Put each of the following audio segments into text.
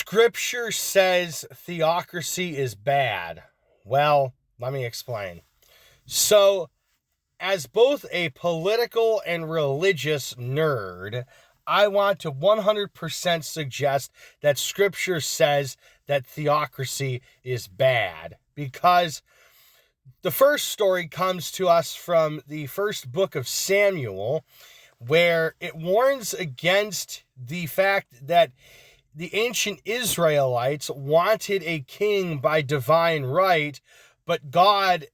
Scripture says theocracy is bad. Well, let me explain. So, as both a political and religious nerd, I want to 100% suggest that Scripture says that theocracy is bad. Because the first story comes to us from the first book of Samuel, where it warns against the fact that the ancient Israelites wanted a king by divine right, but God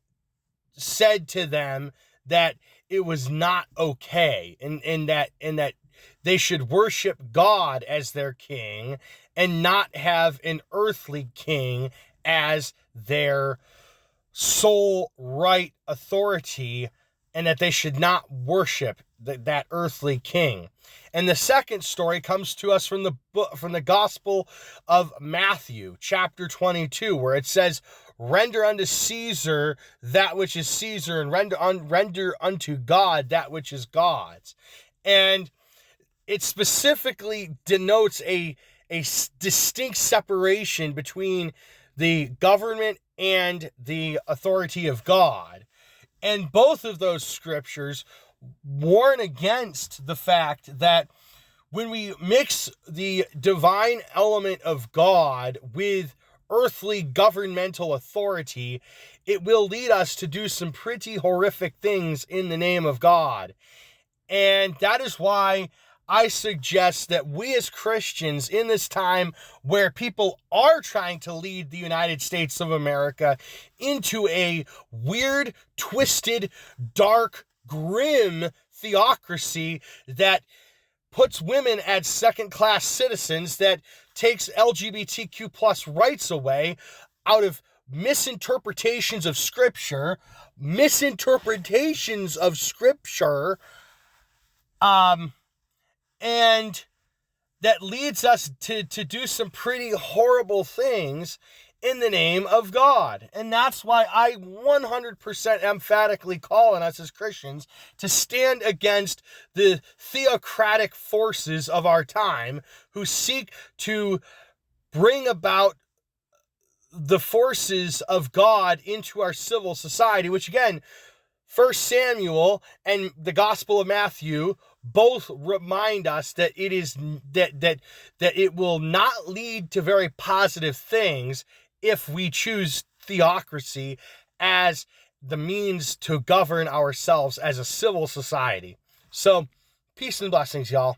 said to them that it was not okay, and that they should worship God as their king and not have an earthly king as their sole right authority, and that they should not worship that earthly king. And the second story comes to us from the Gospel of Matthew, chapter 22, where it says, "Render unto Caesar that which is Caesar, and render unto God that which is God's." And it specifically denotes a distinct separation between the government and the authority of God. And both of those scriptures warn against the fact that when we mix the divine element of God with earthly governmental authority, it will lead us to do some pretty horrific things in the name of God. And that is why I suggest that we as Christians, in this time where people are trying to lead the United States of America into a weird, twisted, dark, grim theocracy that puts women as second-class citizens, that takes LGBTQ plus rights away out of misinterpretations of Scripture, and that leads us to do some pretty horrible things in the name of God. And that's why I 100% emphatically call on us as Christians to stand against the theocratic forces of our time who seek to bring about the forces of God into our civil society, which again, 1 Samuel and the Gospel of Matthew both remind us that it is that it will not lead to very positive things if we choose theocracy as the means to govern ourselves as a civil society. So, peace and blessings, y'all.